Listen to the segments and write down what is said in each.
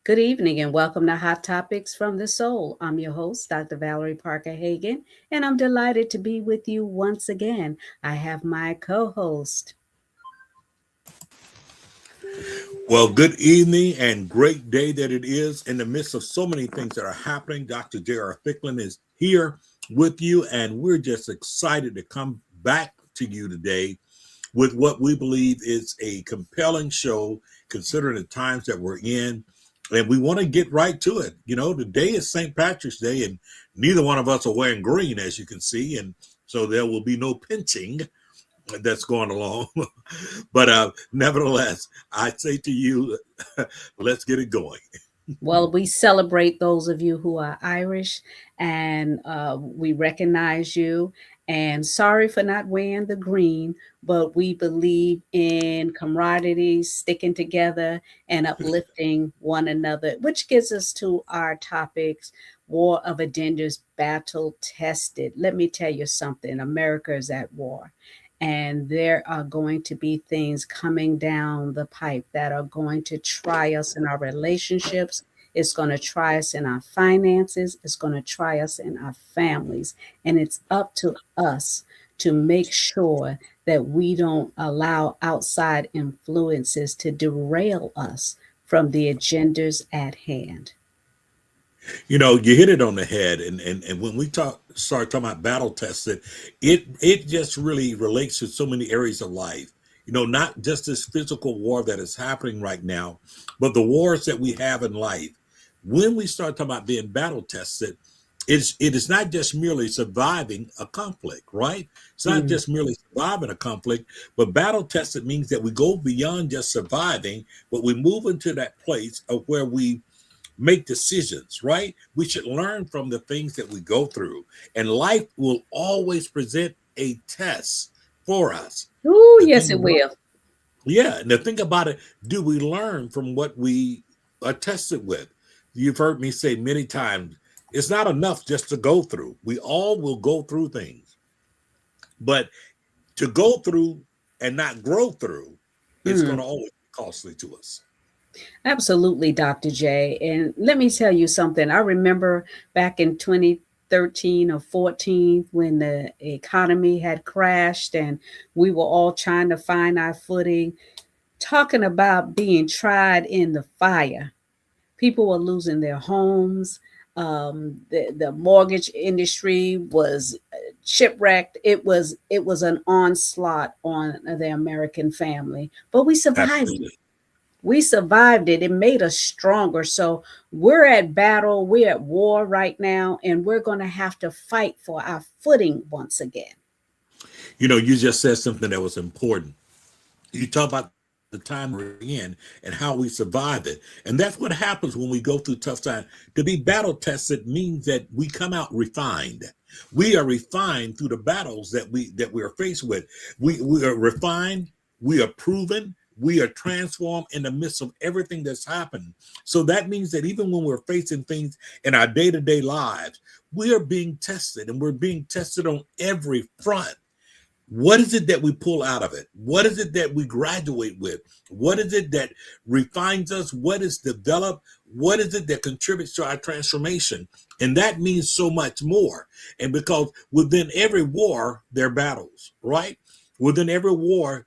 Good evening and welcome to Hot Topics from the Soul. I'm your host, Dr. Valerie Parker Hagan, and I'm delighted to be with you once again. I have my co host. Well, good evening and great day that it is. In the midst of so many things that are happening, Dr. J.R. Thicklin is here with you, and we're just excited to come back to you today with what we believe is a compelling show, considering the times that we're in. And we want to get right to it. You know, today is St. Patrick's Day, and neither one of us are wearing green, as you can see. And so there will be no pinching that's going along. But nevertheless, I say to you, let's get it going. Well, we celebrate those of you who are Irish and we recognize you. And sorry for not wearing the green, but we believe in camaraderie, sticking together, and uplifting one another, which gets us to our topics. War of agendas, battle tested. Let me tell you something, America is at war. And there are going to be things coming down the pipe that are going to try us in our relationships. It's going to try us in our finances. It's going to try us in our families. And it's up to us to make sure that we don't allow outside influences to derail us from the agendas at hand. You know, you hit it on the head, and when we start talking about battle tested, it just really relates to so many areas of life. You know, not just this physical war that is happening right now, but the wars that we have in life. When we start talking about being battle tested, it is not just merely surviving a conflict, right? It's not Mm. just merely surviving a conflict, but battle tested means that we go beyond just surviving, but we move into that place of where we make decisions, right? We should learn from the things that we go through. And life will always present a test for us. Oh, The yes, thing it about will. Yeah, and the thing about it, do we learn from what we are tested with? You've heard me say many times, it's not enough just to go through. We all will go through things, but to go through and not grow through, it's going Mm. to always be costly to us. Absolutely, Dr. J. And let me tell you something. I remember back in 2013 or 14 when the economy had crashed and we were all trying to find our footing, talking about being tried in the fire. People were losing their homes. The mortgage industry was shipwrecked. It was an onslaught on the American family, but we survived. Absolutely. We survived it. It made us stronger. So we're at battle. We're at war right now, and we're going to have to fight for our footing once again. You know, you just said something that was important. You talk about the time we're in and how we survive it. And that's what happens when we go through tough times. To be battle tested means that we come out refined. We are refined through the battles that we are faced with. We are refined, we are proven, we are transformed in the midst of everything that's happened. So that means that even when we're facing things in our day-to-day lives, we are being tested, and we're being tested on every front. What is it that we pull out of it? What is it that we graduate with? What is it that refines us? What is developed? What is it that contributes to our transformation? And that means so much more. And because within every war, there are battles, right? Within every war,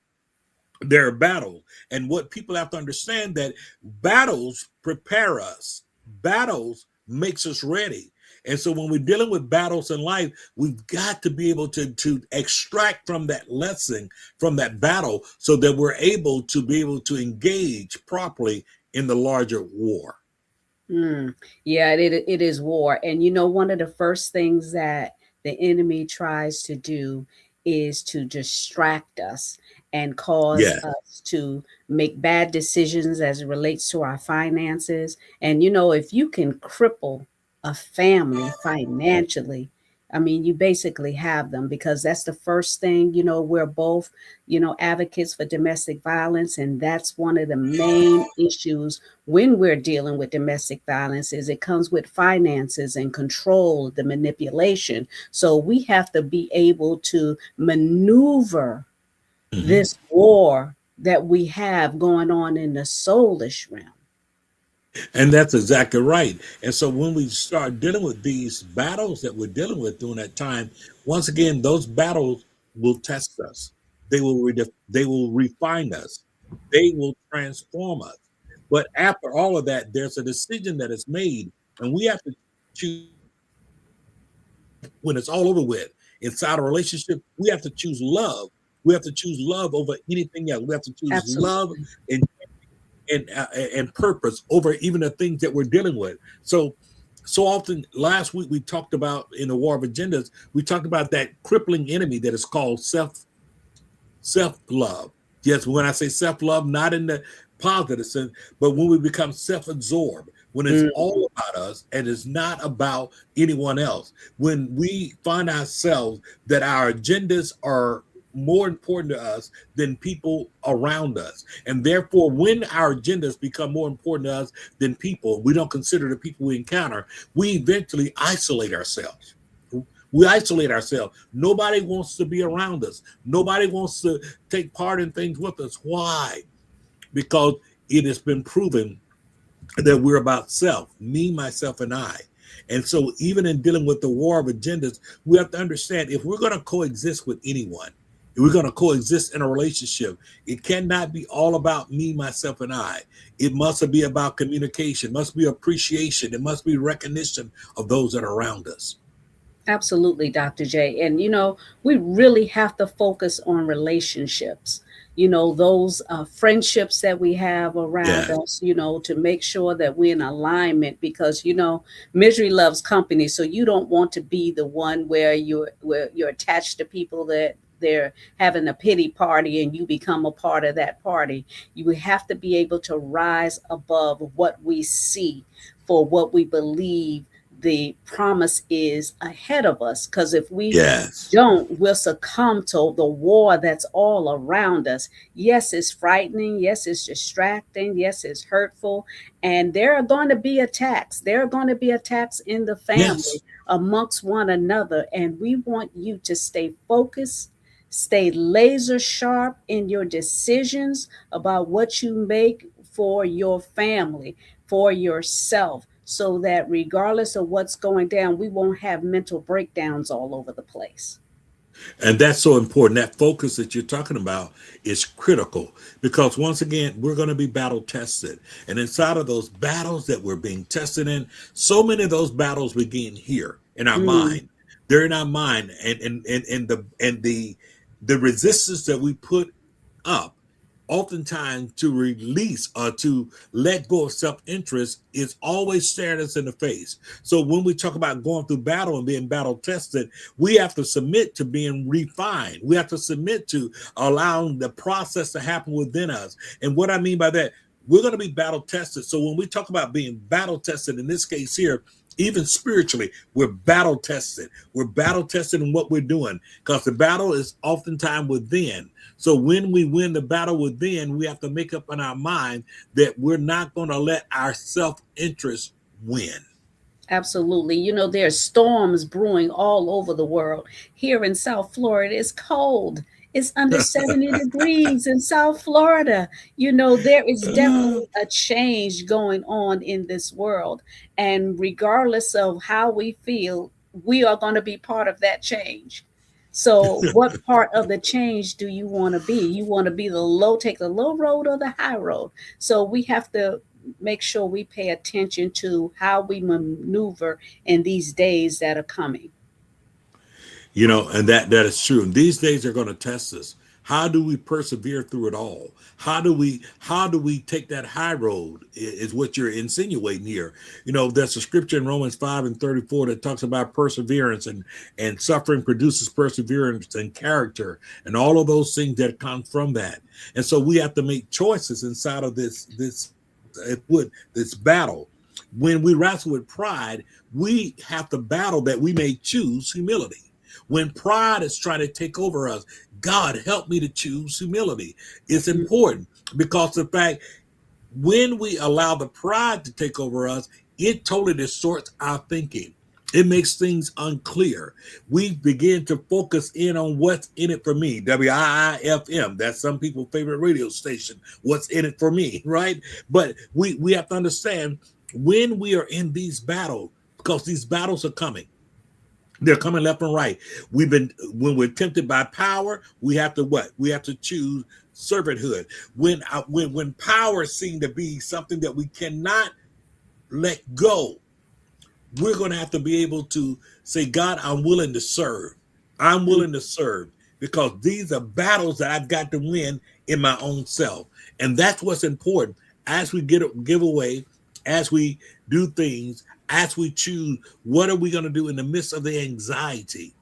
there are battles. And what people have to understand that battles prepare us. Battles makes us ready. And so when we're dealing with battles in life, we've got to be able to extract from that lesson, from that battle, so that we're able to be able to engage properly in the larger war. Mm. Yeah, it is war. And you know, one of the first things that the enemy tries to do is to distract us and cause Yeah, us to make bad decisions as it relates to our finances. And you know, if you can cripple a family financially, I mean, you basically have them because that's the first thing, you know, we're both, you know, advocates for domestic violence. And that's one of the main issues when we're dealing with domestic violence is it comes with finances and control, the manipulation. So we have to be able to maneuver hmm this war that we have going on in the soulish realm. And that's exactly right. And so when we start dealing with these battles that we're dealing with during that time, once again, those battles will test us. They will refine us. They will transform us. But after all of that, there's a decision that is made, and we have to choose when it's all over with. Inside a relationship, we have to choose love. We have to choose love over anything else. We have to choose love Absolutely. and and purpose over even the things that we're dealing with. So often last week we talked about in the war of agendas, we talked about that crippling enemy that is called self love. Yes, when I say self love, not in the positive sense, but when we become self absorbed, when it's Mm, all about us and it's not about anyone else, when we find ourselves that our agendas are more important to us than people around us. And therefore, when our agendas become more important to us than people, we don't consider the people we encounter, we eventually isolate ourselves. We isolate ourselves. Nobody wants to be around us. Nobody wants to take part in things with us. Why? Because it has been proven that we're about self, me, myself, and I. And so, even in dealing with the war of agendas, we have to understand if we're going to coexist with anyone, if we're going to coexist in a relationship, it cannot be all about me, myself, and I. It must be about communication, must be appreciation, it must be recognition of those that are around us. absolutely, Dr. J. And, we really have to focus on relationships, those friendships that we have around Yes. us, to make sure that we're in alignment because, misery loves company. So you don't want to be the one where you're attached to people that they're having a pity party and you become a part of that party. You have to be able to rise above what we see for what we believe the promise is ahead of us. Because if we Yes. don't, we'll succumb to the war that's all around us. Yes, it's frightening. Yes, it's distracting. Yes, it's hurtful. And there are going to be attacks. There are going to be attacks in the family Yes. amongst one another. And we want you to stay focused, stay laser sharp in your decisions about what you make for your family, for yourself, so that regardless of what's going down, we won't have mental breakdowns all over the place. And that's so important. That focus that you're talking about is critical because once again, we're going to be battle tested. And inside of those battles that we're being tested in, so many of those battles begin here in our Mm, mind. They're in our mind and the resistance that we put up oftentimes to release or to let go of self-interest is always staring us in the face. So when we talk about going through battle and being battle tested, we have to submit to being refined. We have to submit to allowing the process to happen within us. And what I mean by that, we're going to be battle tested. So when we talk about being battle tested, in this case here, even spiritually, we're battle tested. We're battle tested in what we're doing because the battle is oftentimes within. So when we win the battle within, we have to make up in our mind that we're not going to let our self-interest win. absolutely. There's storms brewing all over the world. Here in South Florida, it's cold. It's under 70 degrees in South Florida. There is definitely a change going on in this world. And regardless of how we feel, we are going to be part of that change. So, what part of the change do you want to be? You want to be take the low road or the high road? So, we have to make sure we pay attention to how we maneuver in these days that are coming. And that is true. And these days are going to test us. How do we persevere through it all? How do we take that high road is what you're insinuating here. There's a scripture in Romans 5:34 that talks about perseverance and suffering produces perseverance and character and all of those things that come from that. And so we have to make choices inside of this battle. When we wrestle with pride, we have to battle that we may choose humility. When pride is trying to take over us, God help me to choose humility. It's Mm, important because the fact when we allow the pride to take over us, it totally distorts our thinking. It makes things unclear. We begin to focus in on what's in it for me. WIIFM, that's some people's favorite radio station. What's in it for me, right? But we have to understand when we are in these battles, because these battles are coming. They're coming left and right. When we're tempted by power, we have to what? We have to choose servanthood. When power seems to be something that we cannot let go, we're going to have to be able to say, God, I'm willing to serve. I'm willing to serve, because these are battles that I've got to win in my own self. And that's what's important. As we give away, as we do things, as we choose, what are we going to do in the midst of the anxiety?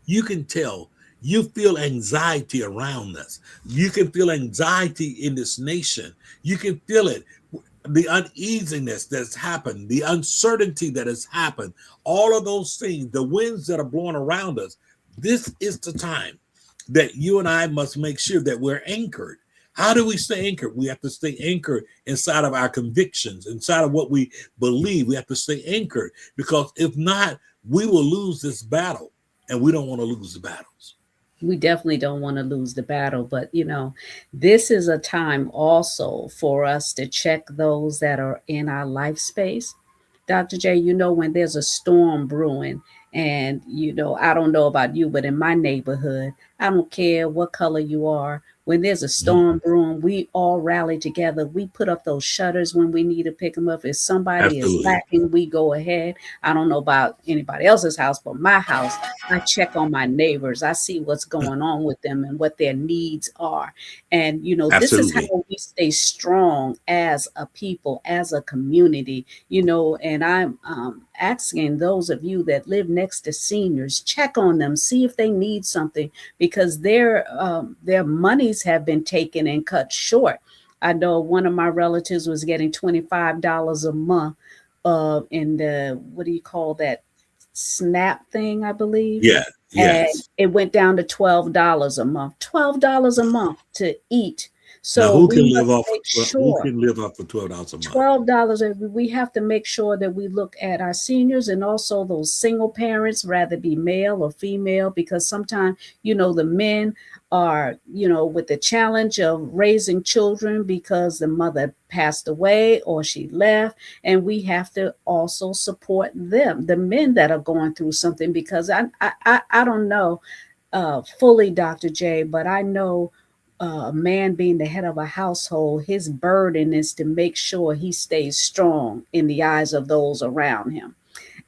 You can tell. You feel anxiety around us. You can feel anxiety in this nation. You can feel it. The uneasiness that's happened, the uncertainty that has happened, all of those things, the winds that are blowing around us. This is the time that you and I must make sure that we're anchored. How do we stay anchored? We have to stay anchored inside of our convictions, inside of what we believe. We have to stay anchored, because if not, we will lose this battle, and we don't want to lose the battles. We definitely don't want to lose the battle, but this is a time also for us to check those that are in our life space. Dr. J, when there's a storm brewing, and I don't know about you, but in my neighborhood, I don't care what color you are. When there's a Mhm. storm brewing, we all rally together. We put up those shutters when we need to pick them up. If somebody is Absolutely. lacking, we go ahead. I don't know about anybody else's house, but my house, I check on my neighbors. I see what's going on with them and what their needs are. And, this is Absolutely. how we stay strong as a people, as a community, and I'm asking those of you that live next to seniors, check on them, see if they need something, because their monies have been taken and cut short. I know one of my relatives was getting $25 a month in the, what do you call that, SNAP thing, I believe. Yeah. And Yes. it went down to $12 a month, $12 a month to eat. Now, So we must make who sure can live off for $12 a month? $12. We have to make sure that we look at our seniors and also those single parents, rather be male or female, because sometimes the men are with the challenge of raising children because the mother passed away or she left, and we have to also support them, the men that are going through something, because I don't know fully, Dr. J, but I know a man being the head of a household, his burden is to make sure he stays strong in the eyes of those around him.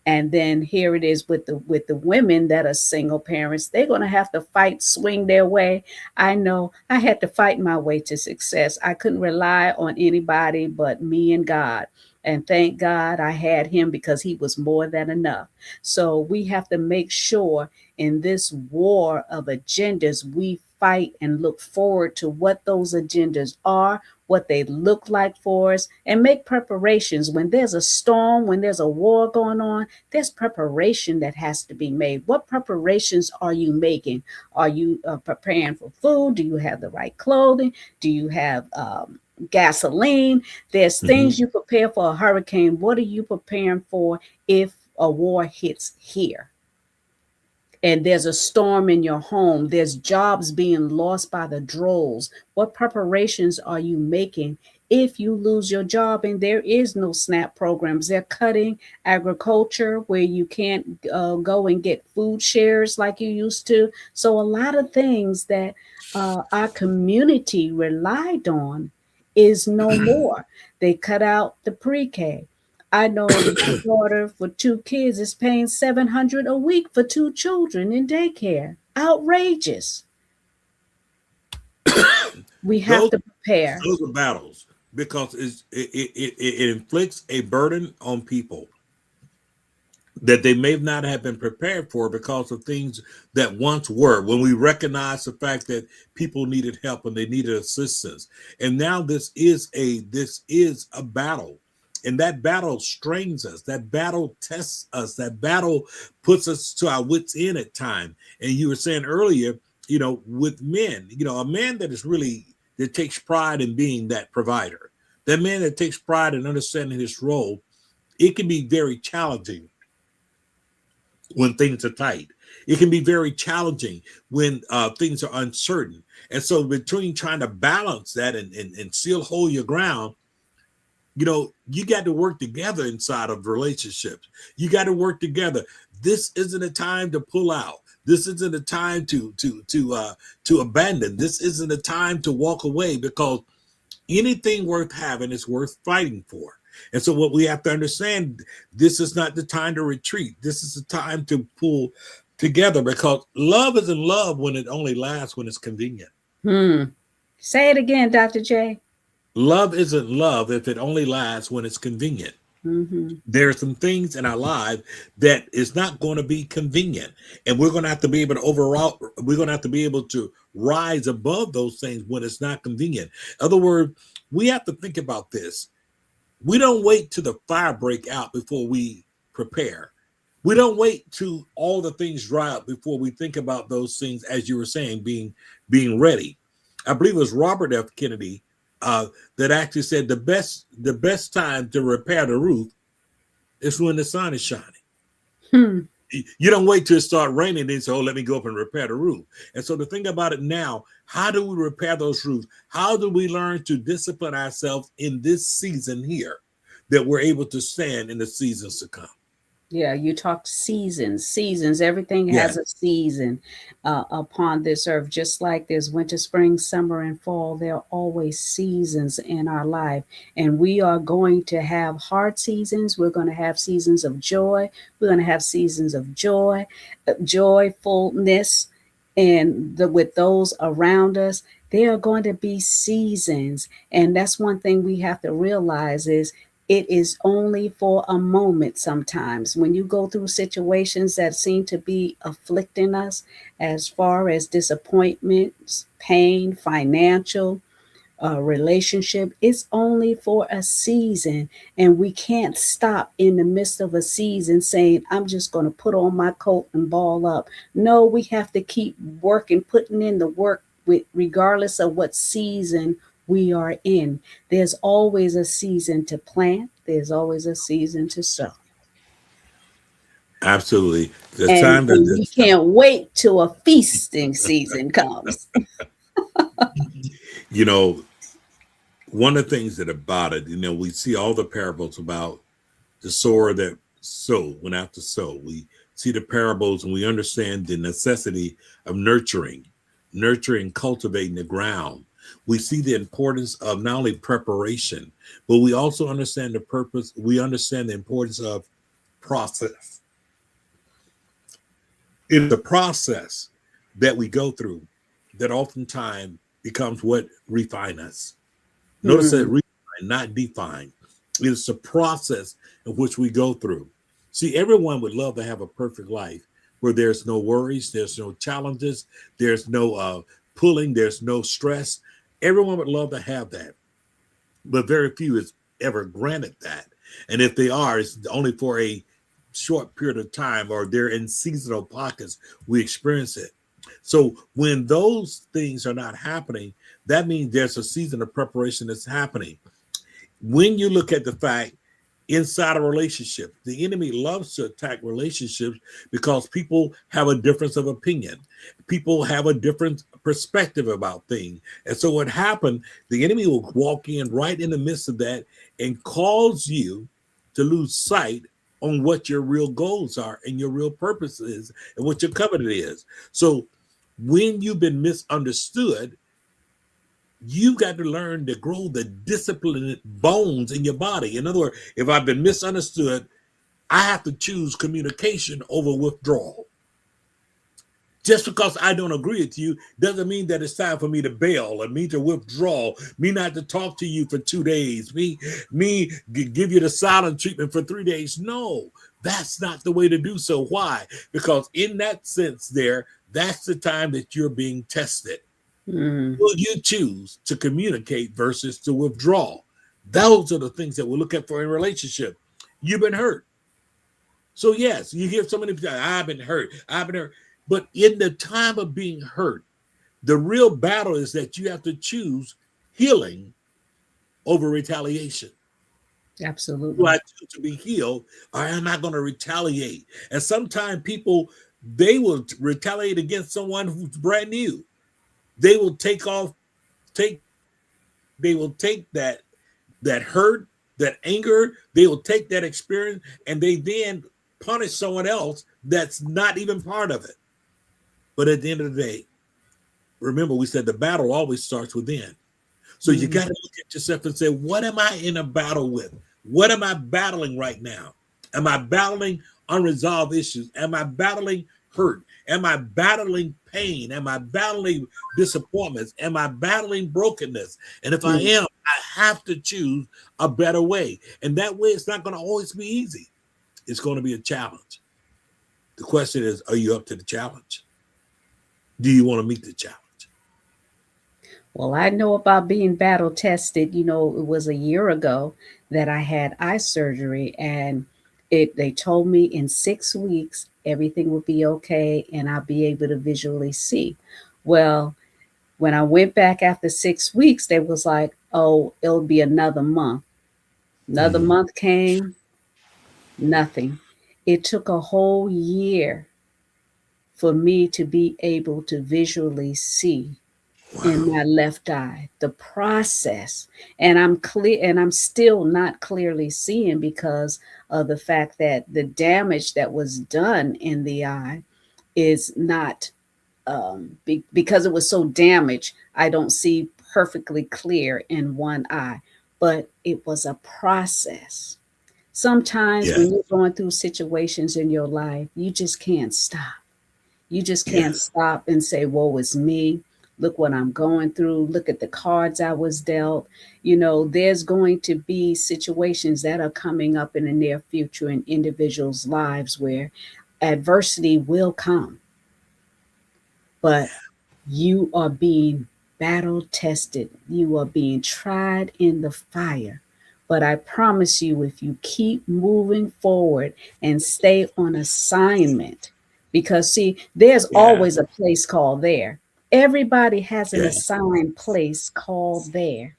And then here it is with the women that are single parents. They're going to have to fight, swing their way. I know I had to fight my way to success. I couldn't rely on anybody but me and God. And thank God I had him, because he was more than enough. So we have to make sure in this war of agendas, we fight and look forward to what those agendas are, what they look like for us, and make preparations. When there's a storm, when there's a war going on, there's preparation that has to be made. What preparations are you making? Are you preparing for food? Do you have the right clothing? Do you have gasoline? There's Mhm. things you prepare for a hurricane. What are you preparing for if a war hits here? And there's a storm in your home, there's jobs being lost by the droves. What preparations are you making if you lose your job and there is no SNAP programs? They're cutting agriculture where you can't go and get food shares like you used to. So, a lot of things that our community relied on is no more. They cut out the pre K. I know my daughter for two kids is paying 700 a week for two children in daycare. Outrageous. We have those to prepare. those are battles, because it inflicts a burden on people that they may not have been prepared for, because of things that once were, when we recognize the fact that people needed help and they needed assistance. And now this is a battle, and that battle strains us, that battle tests us, that battle puts us to our wits end at time. And you were saying earlier, with men, a man that takes pride in being that provider, that man that takes pride in understanding his role, it can be very challenging when things are tight. It can be very challenging when things are uncertain. And so between trying to balance that and still hold your ground, you got to work together inside of relationships. You got to work together. This isn't a time to pull out. This isn't a time to abandon. This isn't a time to walk away, because anything worth having is worth fighting for. And so what we have to understand, this is not the time to retreat. This is the time to pull together, because love isn't love when it only lasts when it's convenient. Say it again, Dr. J. Love isn't love if it only lasts when it's convenient. There are some things in our life that is not going to be convenient, and we're going to have to be able to we're going to have to be able to rise above those things when it's not convenient. In other words, we have to think about this. We don't wait till the fire break out before we prepare. We don't wait till all the things dry up before we think about those things, as you were saying, being ready. I believe it was Robert F. Kennedy that actually said the best time to repair the roof is when the sun is shining. You don't wait till it starts raining and say, oh, let me go up and repair the roof. And so the thing about it now, how do we repair those roofs? How do we learn to discipline ourselves in this season here, that we're able to stand in the seasons to come? Yeah, you talked seasons. Everything has a season upon this earth. Just like there's winter, spring, summer, and fall, there are always seasons in our life. And we are going to have hard seasons. We're going to have seasons of joy. We're going to have seasons of joyfulness, and with those around us. There are going to be seasons. And that's one thing we have to realize is it is only for a moment sometimes. When you go through situations that seem to be afflicting us, as far as disappointments, pain, financial, relationship, it's only for a season. And we can't stop in the midst of a season saying, I'm just going to put on my coat and ball up. No, we have to keep working, putting in the work, regardless of what season we are in. There's always a season to plant. There's always a season to sow. Absolutely. And we can't wait till a feasting season comes. One of the things about it, we see all the parables about the sower that went out to sow. We see the parables and we understand the necessity of nurturing, cultivating the ground. We see the importance of not only preparation, but we also understand the purpose. We understand the importance of process. It's the process that we go through that oftentimes becomes what refines us. Notice that refine, not define. It's the process in which we go through. See, everyone would love to have a perfect life where there's no worries, there's no challenges, there's no pulling, there's no stress. Everyone would love to have that, but very few is ever granted that. And if they are, it's only for a short period of time, or they're in seasonal pockets. We experience it. So when those things are not happening, that means there's a season of preparation that's happening. When you look at the fact inside a relationship, the enemy loves to attack relationships because people have a difference of opinion. People have a different perspective about things. And so what happened, the enemy will walk in right in the midst of that and cause you to lose sight on what your real goals are and your real purpose is and what your covenant is. So when you've been misunderstood, you got to learn to grow the disciplined bones in your body. In other words, if I've been misunderstood, I have to choose communication over withdrawal. Just because I don't agree with you doesn't mean that it's time for me to bail or me to withdraw, me not to talk to you for 2 days, me give you the silent treatment for 3 days. No, that's not the way to do so. Why? Because in that sense there, that's the time that you're being tested. Will you choose to communicate versus to withdraw? Those are the things that we look at for in a relationship. You've been hurt. So yes, you hear so many people, I've been hurt. But in the time of being hurt, the real battle is that you have to choose healing over retaliation. Do Absolutely. I choose to be healed, or am I going to retaliate? And sometimes people, they will retaliate against someone who's brand new. They will take, they will take that hurt, that anger, they will take that experience, and they then punish someone else that's not even part of it. But at the end of the day, remember we said the battle always starts within. So you Mhm. got to look at yourself and say, what am I in a battle with? What am I battling right now? Am I battling unresolved issues? Am I battling hurt? Am I battling pain? Am I battling disappointments? Am I battling brokenness? And if I Mm. am, I have to choose a better way. And that way, it's not going to always be easy. It's going to be a challenge. The question is, are you up to the challenge? Do you want to meet the challenge? Well, I know about being battle tested. You know, it was a year ago that I had eye surgery, and they told me in 6 weeks everything would be okay and I'll be able to visually see. Well, when I went back after 6 weeks, they was like, "Oh, it'll be another month." Another Mm-hmm. month came, nothing. It took a whole year for me to be able to visually see in Wow. my left eye, the process. And I'm clear, and I'm still not clearly seeing because of the fact that the damage that was done in the eye is not, because it was so damaged, I don't see perfectly clear in one eye, but it was a process. Sometimes Yes. when you're going through situations in your life, you just can't stop. You just can't Yes. stop and say, "Woe is me. Look what I'm going through. Look at the cards I was dealt." You know, there's going to be situations that are coming up in the near future in individuals' lives where adversity will come, but you are being battle tested. You are being tried in the fire. But I promise you, if you keep moving forward and stay on assignment, because see, there's Yeah. always a place called there. Everybody has an Yeah. assigned place called there.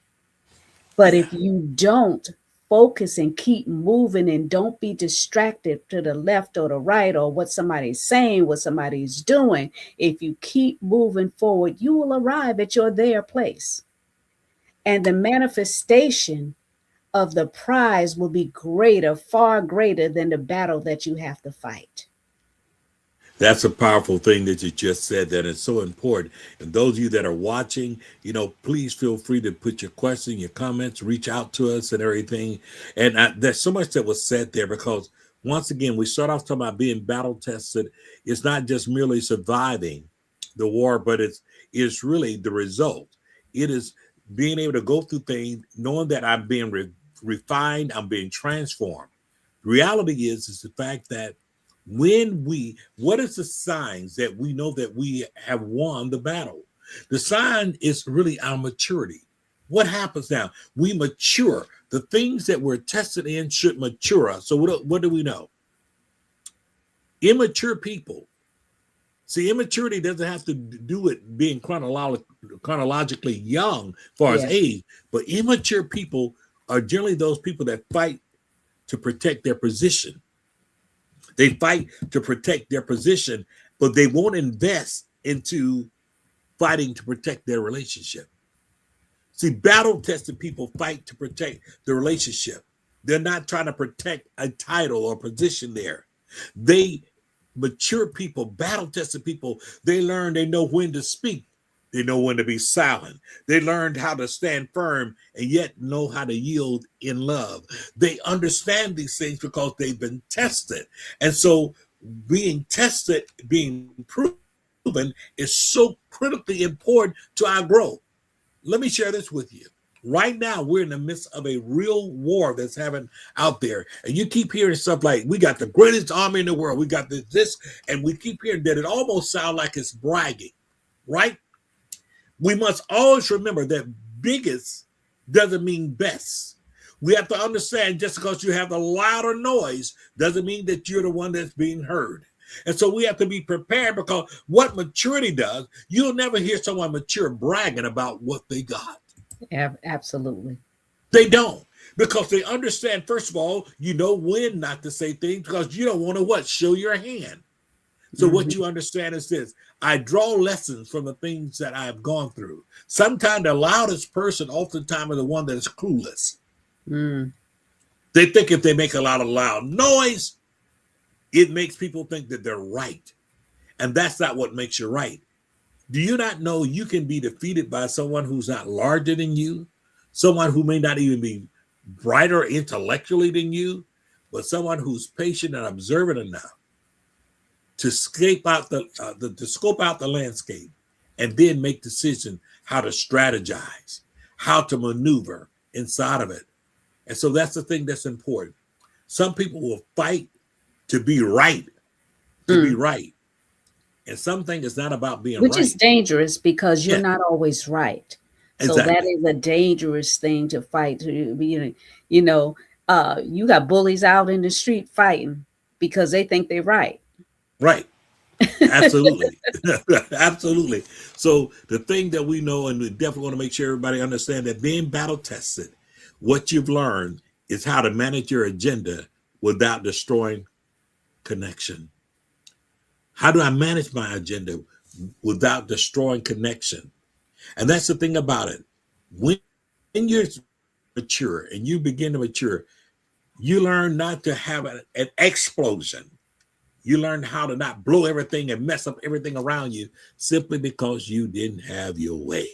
But Yeah. if you don't focus and keep moving and don't be distracted to the left or the right or what somebody's saying, what somebody's doing, if you keep moving forward, you will arrive at your there place. And the manifestation of the prize will be greater, far greater than the battle that you have to fight. That's a powerful thing that you just said. That is so important. And those of you that are watching, please feel free to put your question, your comments, reach out to us and everything. And there's so much that was said there because once again, we start off talking about being battle tested. It's not just merely surviving the war, but it's really the result. It is being able to go through things, knowing that I'm being refined, I'm being transformed. The reality is the fact that what is the signs that we know that we have won the battle? The sign is really our maturity. What happens now? We mature. The things that we're tested in should mature us. So what do we know? Immature people. See, immaturity doesn't have to do with being chronologically young as far as Yes. age, but immature people are generally those people that fight to protect their position. They fight to protect their position, but they won't invest into fighting to protect their relationship. See, battle tested people fight to protect the relationship. They're not trying to protect a title or position there. They mature people, battle tested people, they know when to speak. They know when to be silent. They learned how to stand firm and yet know how to yield in love. They understand these things because they've been tested. And so being tested, being proven is so critically important to our growth. Let me share this with you. Right now, we're in the midst of a real war that's happening out there. And you keep hearing stuff like, we got the greatest army in the world. We got this, and we keep hearing that it almost sounds like it's bragging, right? We must always remember that biggest doesn't mean best. We have to understand just because you have the louder noise doesn't mean that you're the one that's being heard. And so we have to be prepared because what maturity does, you'll never hear someone mature bragging about what they got. Absolutely. They don't. because they understand, first of all, you know when not to say things because you don't want to what? Show your hand. So what you understand is this: I draw lessons from the things that I've gone through. Sometimes the loudest person oftentimes is the one that is clueless. Mm. They think if they make a lot of loud noise, it makes people think that they're right. And that's not what makes you right. Do you not know you can be defeated by someone who's not larger than you, someone who may not even be brighter intellectually than you, but someone who's patient and observant enough to scope out the landscape and then make decisions how to strategize, how to maneuver inside of it. And so that's the thing that's important. Some people will fight to be right, be right. And something is not about being Which right. is dangerous because you're not always right. So Exactly. that is a dangerous thing to fight. You got bullies out in the street fighting because they think they're right. Right. Absolutely. Absolutely. So the thing that we know, and we definitely want to make sure everybody understand that being battle tested, what you've learned is how to manage your agenda without destroying connection. How do I manage my agenda without destroying connection? And that's the thing about it. When you're mature and you begin to mature, you learn not to have an explosion. You learn how to not blow everything and mess up everything around you simply because you didn't have your way.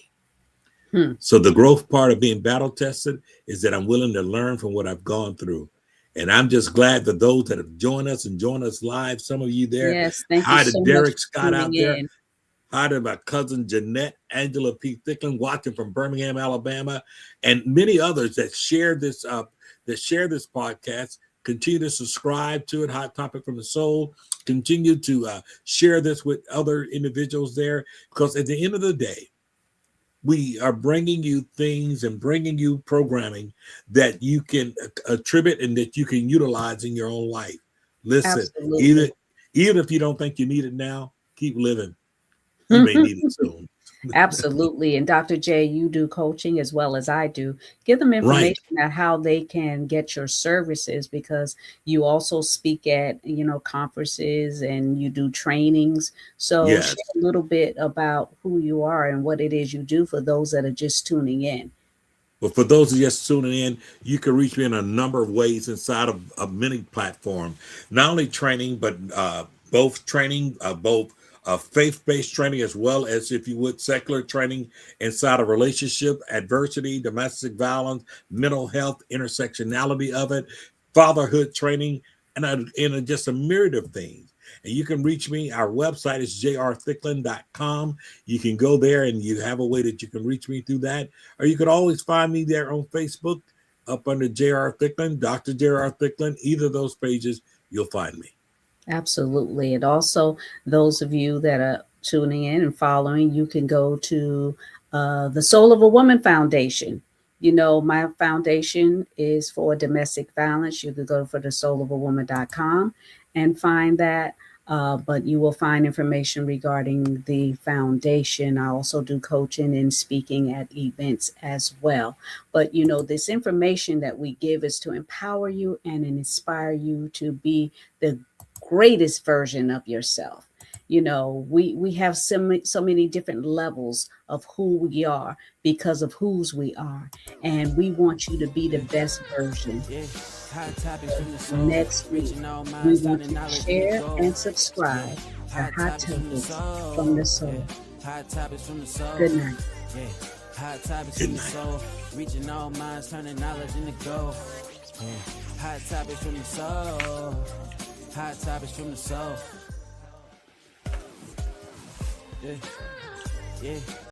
So the growth part of being battle tested is that I'm willing to learn from what I've gone through. And I'm just glad that those that have joined us and joined us live, some of you there. Yes, thank Hi you to so Derek much Scott out there. in. Hi to my cousin Jeanette, Angela P. Thicklin, watching from Birmingham, Alabama, and many others that share this podcast. Continue to subscribe to it, Hot Topic from the Soul. Continue to share this with other individuals there, because at the end of the day, we are bringing you things and bringing you programming that you can attribute and that you can utilize in your own life. Listen, even if you don't think you need it now, keep living. You may need it soon. Absolutely. And Dr. J, you do coaching as well as I do. Give them information on how they can get your services, because you also speak at, conferences and you do trainings. So share a little bit about who you are and what it is you do for those that are just tuning in. But for those who are just tuning in, you can reach me in a number of ways inside of a mini platform. Not only training, but both faith-based training, as well as, if you would, secular training inside of relationship, adversity, domestic violence, mental health, intersectionality of it, fatherhood training, and just a myriad of things. And you can reach me. Our website is jrthicklin.com. You can go there and you have a way that you can reach me through that. Or you could always find me there on Facebook up under J.R. Thicklin, Dr. J.R. Thicklin. Either of those pages, you'll find me. Absolutely. And also, those of you that are tuning in and following, you can go to the Soul of a Woman Foundation. My foundation is for domestic violence. You could go for the soulofawoman.com and find that. But you will find information regarding the foundation. I also do coaching and speaking at events as well. But, this information that we give is to empower you and inspire you to be the greatest version of yourself. We have so many different levels of who we are because of whose we are. And we want you to be the best version. Next week, we want you to share and subscribe to Hot Topics from the Soul. Good night. Hot topics from the soul, reaching all minds, turning knowledge into gold. Hot topics from the soul. Hot topics from the soul. Yeah.